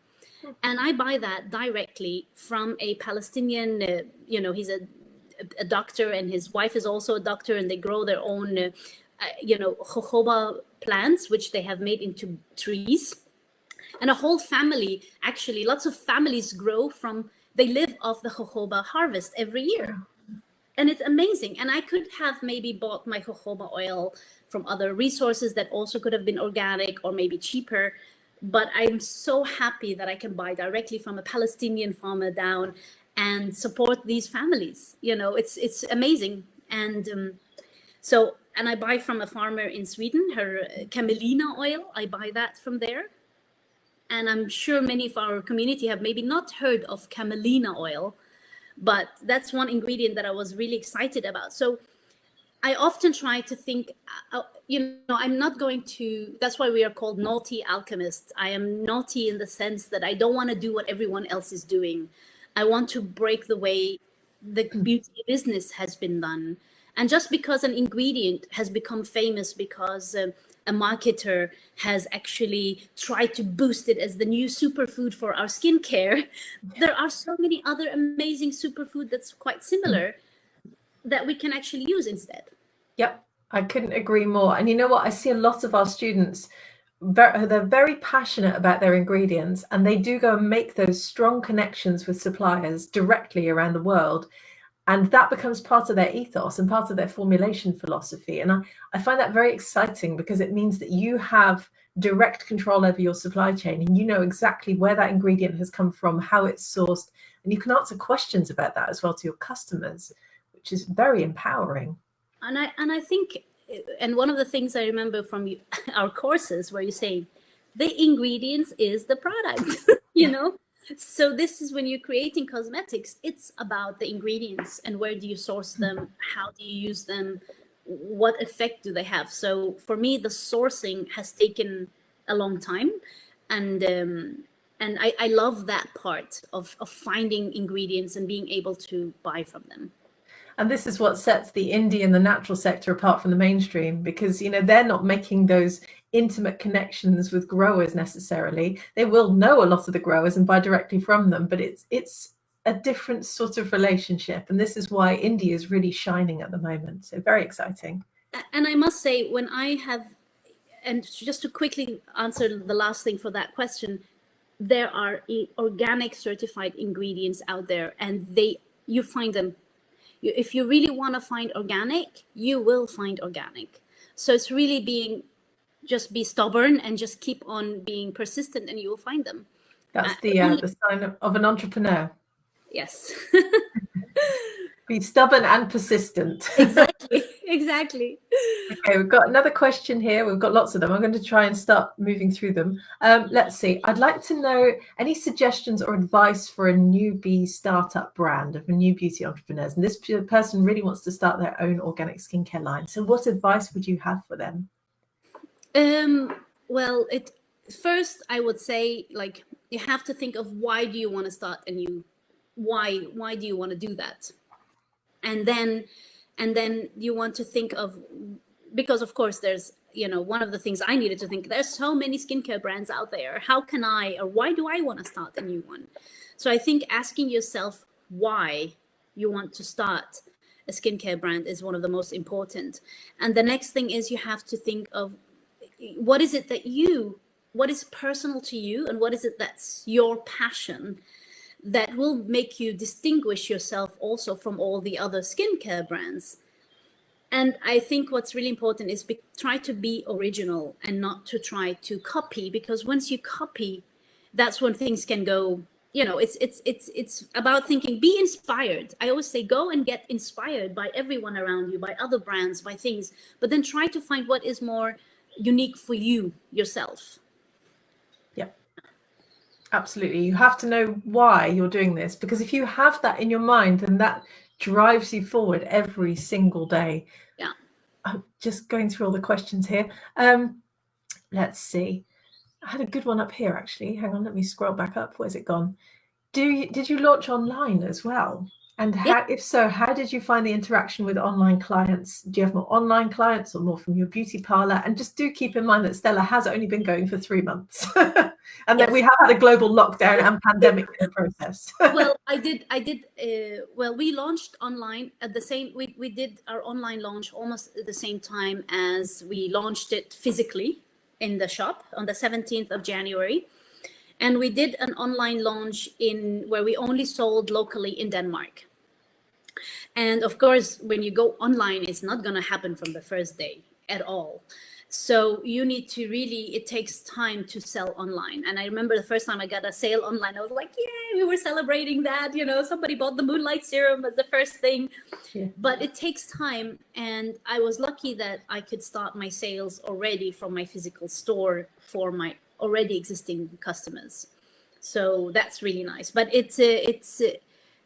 And I buy that directly from a Palestinian, you know, he's a doctor, and his wife is also a doctor, and they grow their own, you know, jojoba plants, which they have made into trees. And a whole family, actually, lots of families they live off the jojoba harvest every year. And it's amazing. And I could have maybe bought my jojoba oil from other resources that also could have been organic or maybe cheaper. But I'm so happy that I can buy directly from a Palestinian farmer down and support these families. You know, it's amazing. And and I buy from a farmer in Sweden, her camelina oil. I buy that from there. And I'm sure many of our community have maybe not heard of camelina oil, but that's one ingredient that I was really excited about. So I often try to think, you know, I'm not going to, that's why we are called Naughty Alchemists. I am naughty in the sense that I don't want to do what everyone else is doing. I want to break the way the beauty business has been done. And just because an ingredient has become famous because a marketer has actually tried to boost it as the new superfood for our skincare, there are so many other amazing superfood that's quite similar that we can actually use instead. Yep, I couldn't agree more. And you know what? I see a lot of our students, they're very passionate about their ingredients, and they do go and make those strong connections with suppliers directly around the world. And that becomes part of their ethos and part of their formulation philosophy. And I find that very exciting, because it means that you have direct control over your supply chain, and you know exactly where that ingredient has come from, how it's sourced, and you can answer questions about that as well to your customers, which is very empowering. And I think, and one of the things I remember from our courses where you say the ingredients is the product, you know? So this is when you're creating cosmetics, it's about the ingredients and where do you source them? How do you use them? What effect do they have? So for me, the sourcing has taken a long time. And I love that part of finding ingredients and being able to buy from them. And this is what sets the indie and the natural sector apart from the mainstream, because, you know, they're not making those intimate connections with growers necessarily. They will know a lot of the growers and buy directly from them, but it's a different sort of relationship. And this is why indie is really shining at the moment. So very exciting. And I must say, when I have, and just to quickly answer the last thing for that question, there are organic certified ingredients out there, and you find them. If you really want to find organic, you will find organic. So it's really just be stubborn and just keep on being persistent, and you will find them. That's the sign of an entrepreneur. Yes. Be stubborn and persistent. Exactly. Okay, we've got another question here. We've got lots of them. I'm going to try and start moving through them. Let's see. I'd like to know any suggestions or advice for a newbie startup brand of new beauty entrepreneurs. And this person really wants to start their own organic skincare line. So what advice would you have for them? Well, first I would say, like, you have to think of why do you want to start a new, why do you want to do that? And then you want to think of, because of course there's, you know, one of the things I needed to think, there's so many skincare brands out there. How can I, or why do I want to start a new one? So I think asking yourself why you want to start a skincare brand is one of the most important. And the next thing is you have to think of what is it what is personal to you, and what is it that's your passion that will make you distinguish yourself also from all the other skincare brands. And I think what's really important is try to be original and not to try to copy, because once you copy, that's when things can go, you know, it's about thinking, be inspired. I always say, go and get inspired by everyone around you, by other brands, by things, but then try to find what is more unique for you yourself. Absolutely. You have to know why you're doing this, because if you have that in your mind, then that drives you forward every single day. Yeah. I'm just going through all the questions here. Let's see. I had a good one up here, actually. Hang on, let me scroll back up. Where's it gone? Did you launch online as well? And if so, how did you find the interaction with online clients? Do you have more online clients or more from your beauty parlor? And just do keep in mind that Stella has only been going for 3 months. And then we have had a global lockdown and pandemic in the process. Well, well, we launched online at the same, we did our online launch almost at the same time as we launched it physically in the shop on the 17th of January. And we did an online launch where we only sold locally in Denmark. And of course, when you go online, it's not going to happen from the first day at all. So you need to it takes time to sell online. And I remember the first time I got a sale online, I was like, yeah, we were celebrating that, you know, somebody bought the Moonlight Serum as the first thing. Yeah. But it takes time. And I was lucky that I could start my sales already from my physical store for my already existing customers. So that's really nice. But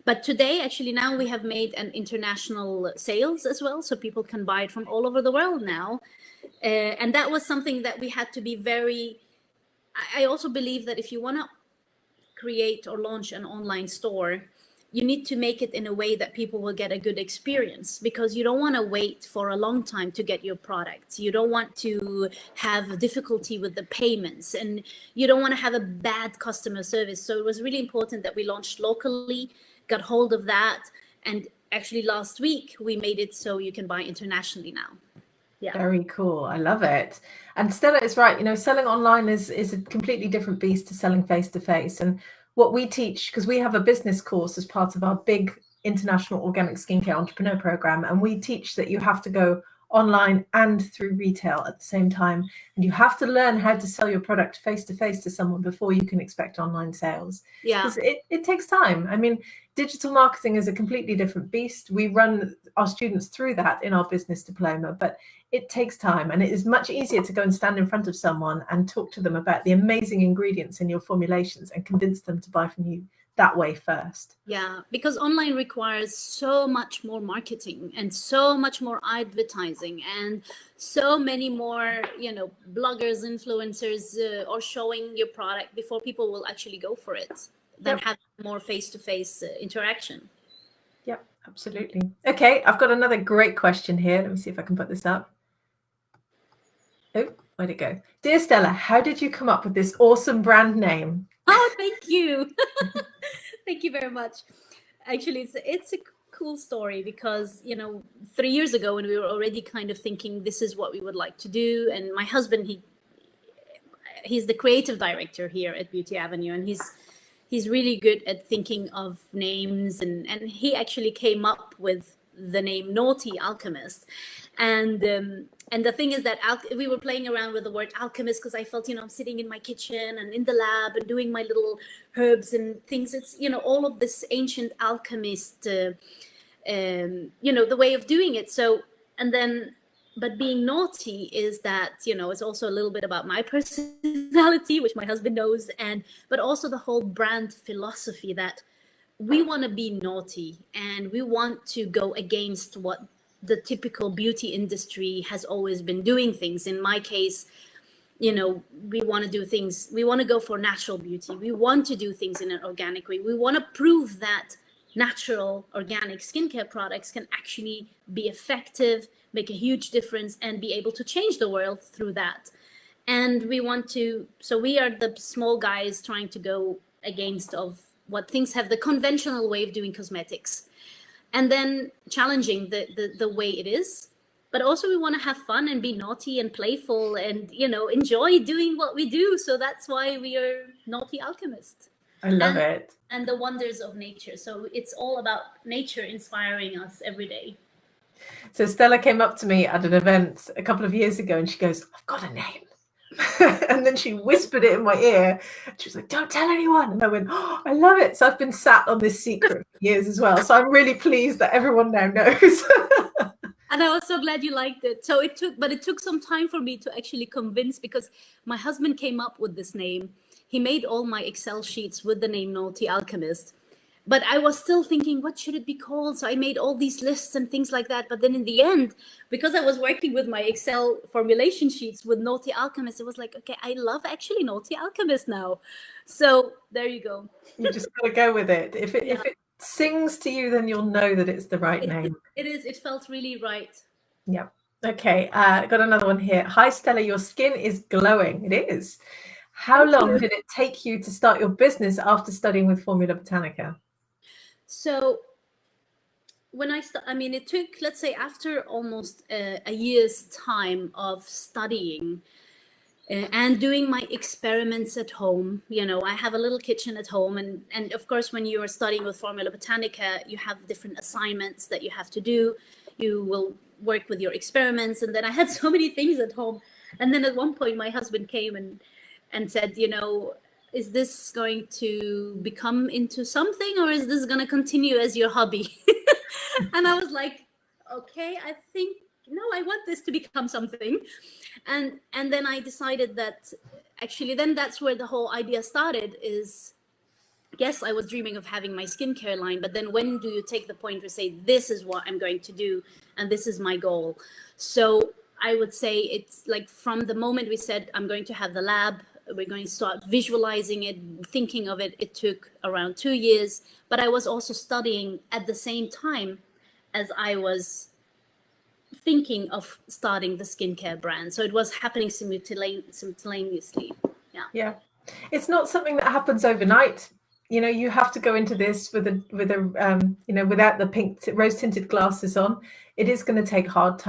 but today, actually, now we have made an international sales as well. So people can buy it from all over the world now. And that was something that we had to be I also believe that if you want to create or launch an online store, you need to make it in a way that people will get a good experience, because you don't want to wait for a long time to get your product. You don't want to have difficulty with the payments, and you don't want to have a bad customer service. So it was really important that we launched locally, got hold of that. And actually last week we made it so you can buy internationally now. Yeah. Very cool. I love it. And Stella is right. You know, selling online is a completely different beast to selling face to face. And what we teach, because we have a business course as part of our big international organic skincare entrepreneur program, and we teach that you have to go online and through retail at the same time. And you have to learn how to sell your product face to face to someone before you can expect online sales. Yeah. Because it takes time. I mean, digital marketing is a completely different beast. We run our students through that in our business diploma, but it takes time, and it is much easier to go and stand in front of someone and talk to them about the amazing ingredients in your formulations and convince them to buy from you that way first. Yeah, because online requires so much more marketing and so much more advertising and so many more, you know, bloggers, influencers are showing your product before people will actually go for it, than have more face-to-face interaction. Yep, absolutely. Okay, I've got another great question here. Let me see if I can put this up. Oh, where'd it go? Dear Stella, how did you come up with this awesome brand name? Oh, thank you. Thank you very much. Actually, it's a cool story, because, you know, 3 years ago when we were already kind of thinking this is what we would like to do, and my husband, he's the creative director here at Beauty Avenue, and he's really good at thinking of names, and he actually came up with the name Naughty Alchemist. And the thing is that we were playing around with the word alchemist, because I felt, you know, I'm sitting in my kitchen and in the lab and doing my little herbs and things. It's, you know, all of this ancient alchemist, you know, the way of doing it. So, and then, but being naughty is that, you know, it's also a little bit about my personality, which my husband knows, but also the whole brand philosophy that we want to be naughty and we want to go against what the typical beauty industry has always been doing things. In my case, you know, we want to do things, we want to go for natural beauty. We want to do things in an organic way. We want to prove that natural organic skincare products can actually be effective, make a huge difference, and be able to change the world through that. And we want to, so we are the small guys trying to go against of what things have the conventional way of doing cosmetics, and then challenging the way it is. But also we want to have fun and be naughty and playful and, you know, enjoy doing what we do. So that's why we are Naughty Alchemist. I love it. And the wonders of nature. So it's all about nature inspiring us every day. So Stella came up to me at an event a couple of years ago and she goes, I've got a name. And then she whispered it in my ear. She was like, don't tell anyone. And I went, oh, I love it. So I've been sat on this secret for years as well. So I'm really pleased that everyone now knows. And I was so glad you liked it. So it took some time for me to actually convince, because my husband came up with this name. He made all my Excel sheets with the name Naughty Alchemist. But I was still thinking, what should it be called? So I made all these lists and things like that. But then in the end, because I was working with my Excel formulation sheets with Naughty Alchemist, it was like, okay, I love actually Naughty Alchemist now. So there you go. You just got to go with it. If it sings to you, then you'll know that it's the right name. It is. It felt really right. Yeah. Okay. Got another one here. Hi, Stella. Your skin is glowing. It is. How long did it take you to start your business after studying with Formula Botanica? So when it took, let's say, after almost a year's time of studying and doing my experiments at home. You know, I have a little kitchen at home, and of course, when you are studying with Formula Botanica, you have different assignments that you have to do. You will work with your experiments, and then I had so many things at home. And then at one point, my husband came and said, you know, is this going to become into something, or is this going to continue as your hobby? And I was like, okay, I think, no, I want this to become something. And then I decided that actually, then that's where the whole idea started is, yes, I was dreaming of having my skincare line, but then when do you take the point to say, this is what I'm going to do, and this is my goal? So I would say it's like from the moment we said, I'm going to have the lab, we're going to start visualizing it, thinking of it. It took around 2 years, but I was also studying at the same time as I was thinking of starting the skincare brand. So it was happening simultaneously. Yeah. It's not something that happens overnight. You know, you have to go into this with a without the pink rose tinted glasses on. It is going to take hard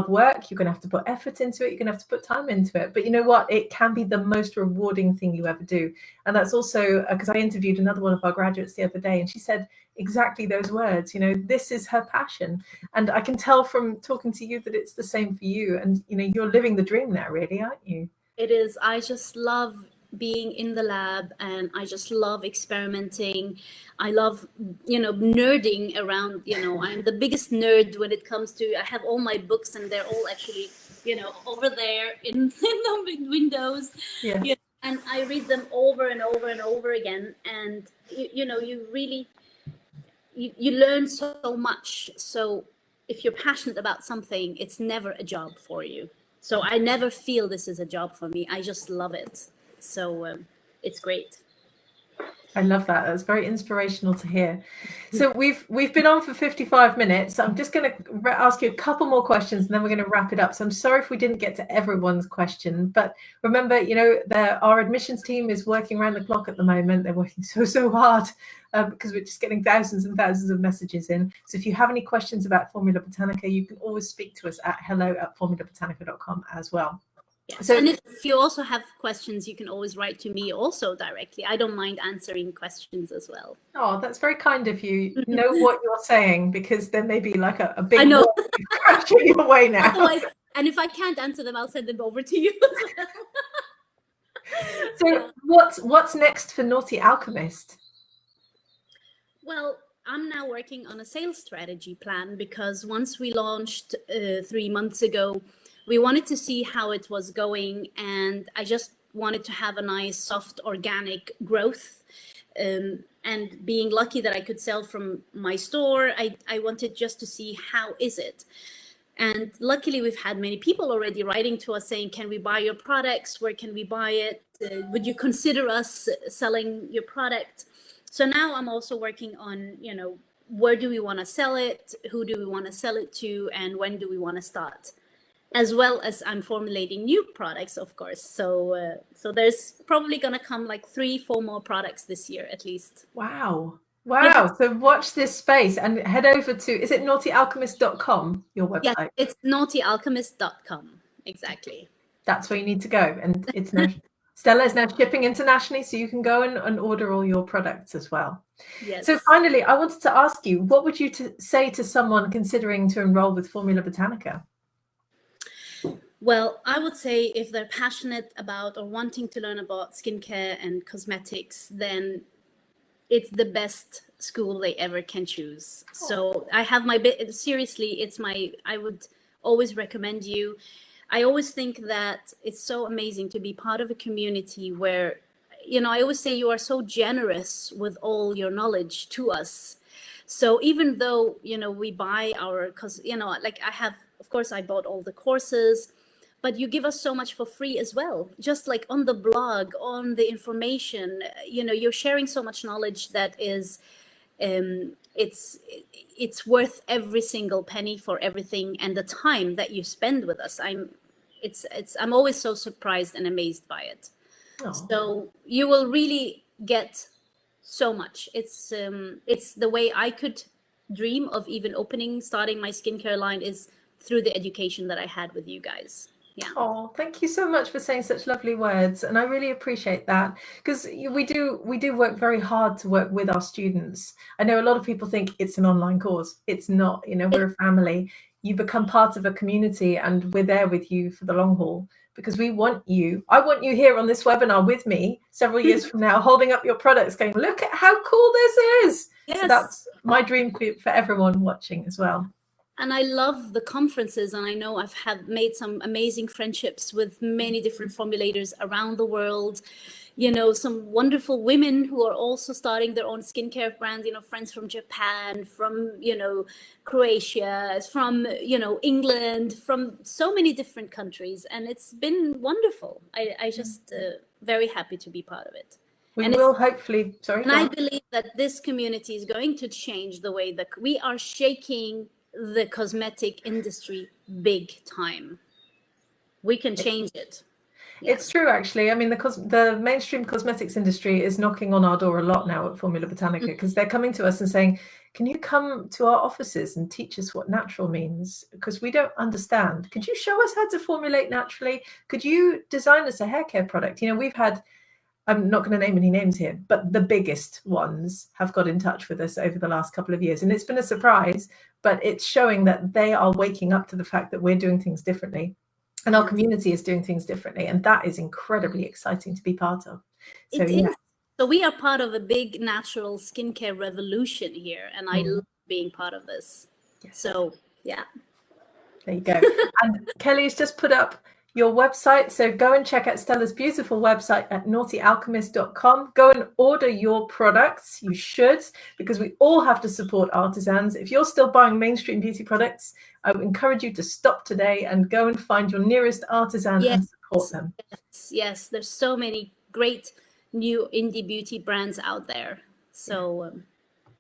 work. You're going to have to put effort into it. You're going to have to put time into it. But you know what? It can be the most rewarding thing you ever do. And that's also because I interviewed another one of our graduates the other day, and she said exactly those words. You know, this is her passion. And I can tell from talking to you that it's the same for you. And, you know, you're living the dream now, really, aren't you? It is. I just love being in the lab, and I just love experimenting. I love, nerding around. I'm the biggest nerd when it comes to, I have all my books, and they're all actually, over there in the windows. Yeah. And I read them over and over and over again. And, you really, you learn so much. So if you're passionate about something, it's never a job for you. So I never feel this is a job for me. I just love it. So it's great. I love that. That's very inspirational to hear. So we've been on for 55 minutes. I'm just going to ask you a couple more questions, and then we're going to wrap it up. So I'm sorry if we didn't get to everyone's question, but remember, our admissions team is working around the clock at the moment. They're working so hard because we're just getting thousands and thousands of messages in. So if you have any questions about Formula Botanica, you can always speak to us at hello@formulabotanica.com as well. Yes. So, and if you also have questions, you can always write to me also directly. I don't mind answering questions as well. Oh, that's very kind of you. Know what you're saying, because there may be like a big crashing your way now. Otherwise, and if I can't answer them, I'll send them over to you. So what's next for Naughty Alchemist? Well, I'm now working on a sales strategy plan, because once we launched 3 months ago, we wanted to see how it was going, and I just wanted to have a nice, soft, organic growth. And being lucky that I could sell from my store, I wanted just to see how is it. And luckily, we've had many people already writing to us saying, can we buy your products? Where can we buy it? Would you consider us selling your product? So now I'm also working on, where do we want to sell it? Who do we want to sell it to? And when do we want to start? As well as I'm formulating new products, of course. So there's probably going to come like 3-4 more products this year, at least. Wow. So watch this space and head over to, is it naughtyalchemist.com, your website? Yeah, it's naughtyalchemist.com. Exactly. That's where you need to go. And it's now, Stella is now shipping internationally, so you can go and order all your products as well. Yes. So finally, I wanted to ask you, what would you say to someone considering to enroll with Formula Botanica? Well, I would say if they're passionate about or wanting to learn about skincare and cosmetics, then it's the best school they ever can choose. Oh. So I have seriously, I would always recommend you. I always think that it's so amazing to be part of a community where, I always say you are so generous with all your knowledge to us. So even though, we buy of course I bought all the courses, but you give us so much for free as well. Just like on the blog, on the information, you're sharing so much knowledge that is, it's worth every single penny for everything, and the time that you spend with us. I'm always so surprised and amazed by it. Oh. So you will really get so much. It's the way I could dream of even starting my skincare line is through the education that I had with you guys. Yeah. Oh, thank you so much for saying such lovely words, and I really appreciate that, because we do work very hard to work with our students. I know a lot of people think it's an online course. It's not. We're a family. You become part of a community, and we're there with you for the long haul, because I want you here on this webinar with me several years from now, holding up your products going, look at how cool this is. Yes. So that's my dream for everyone watching as well. And I love the conferences, and I know I've made some amazing friendships with many different formulators around the world. Some wonderful women who are also starting their own skincare brands, friends from Japan, from, Croatia, from, England, from so many different countries. And it's been wonderful. I just, very happy to be part of it. We will hopefully, sorry. And I believe that this community is going to change the way that we are shaking the cosmetic industry big time. We can change it. Yeah. It's true, actually. I mean, the mainstream cosmetics industry is knocking on our door a lot now at Formula Botanica, because they're coming to us and saying, can you come to our offices and teach us what natural means? Because we don't understand. Could you show us how to formulate naturally? Could you design us a hair care product? You know, we've had, I'm not going to name any names here, but the biggest ones have got in touch with us over the last couple of years. And it's been a surprise, but it's showing that they are waking up to the fact that we're doing things differently. And our community is doing things differently. And that is incredibly exciting to be part of. So, yeah. So we are part of a big natural skincare revolution here. And I love being part of this. Yes. So, yeah. There you go. And Kelly's just put up your website. So go and check out Stella's beautiful website at naughtyalchemist.com. Go and order your products. You should, because we all have to support artisans. If you're still buying mainstream beauty products, I would encourage you to stop today and go and find your nearest artisan and support them. Yes. There's so many great new indie beauty brands out there. So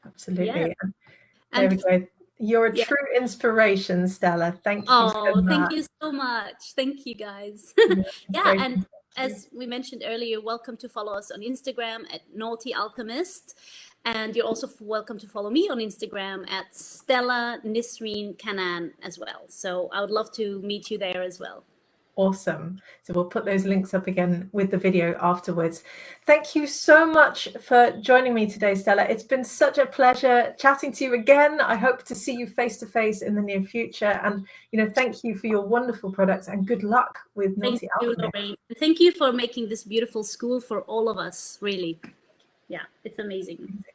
absolutely. Yeah. There we go. You're a true inspiration, Stella. Thank you so much. Thank you so much. Thank you, guys. And as we mentioned earlier, welcome to follow us on Instagram at Naughty Alchemist. And you're also welcome to follow me on Instagram at Stella Nisreen Kanan as well. So I would love to meet you there as well. Awesome. So we'll put those links up again with the video afterwards. Thank you so much for joining me today, Stella. It's been such a pleasure chatting to you again. I hope to see you face to face in the near future. And, you know, thank you for your wonderful products and good luck with Naughty Alchemist. Thank you, Lorraine. Thank you for making this beautiful school for all of us, really. Yeah, it's amazing.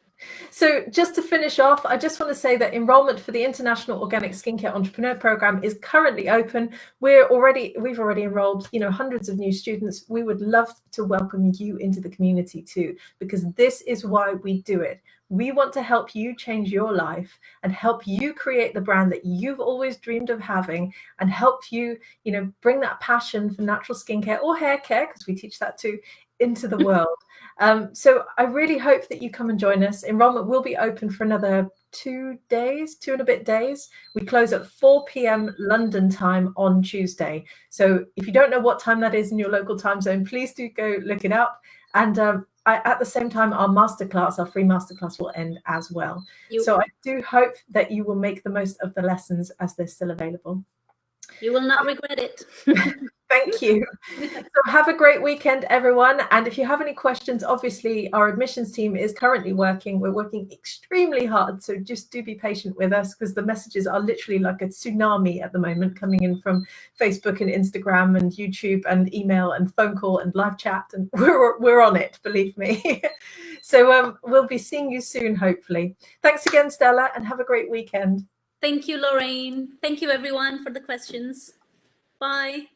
So just to finish off, I just want to say that enrollment for the International Organic Skincare Entrepreneur Program is currently open. We've already enrolled, you know, hundreds of new students. We would love to welcome you into the community too, because this is why we do it. We want to help you change your life and help you create the brand that you've always dreamed of having, and help you, you know, bring that passion for natural skincare or hair care, because we teach that too, into the world. So I really hope that you come and join us. Enrollment will be open for another 2 and a bit days. We close at 4 p.m. London time on Tuesday. So if you don't know what time that is in your local time zone, please do go look it up. And at the same time, our masterclass, our free masterclass, will end as well. So I do hope that you will make the most of the lessons as they're still available. You will not regret it. Thank you. So have a great weekend, everyone. And if you have any questions, obviously our admissions team is currently working. We're working extremely hard. So just do be patient with us, because the messages are literally like a tsunami at the moment coming in from Facebook and Instagram and YouTube and email and phone call and live chat. And we're on it, believe me. So we'll be seeing you soon, hopefully. Thanks again, Stella, and have a great weekend. Thank you, Lorraine. Thank you, everyone, for the questions. Bye.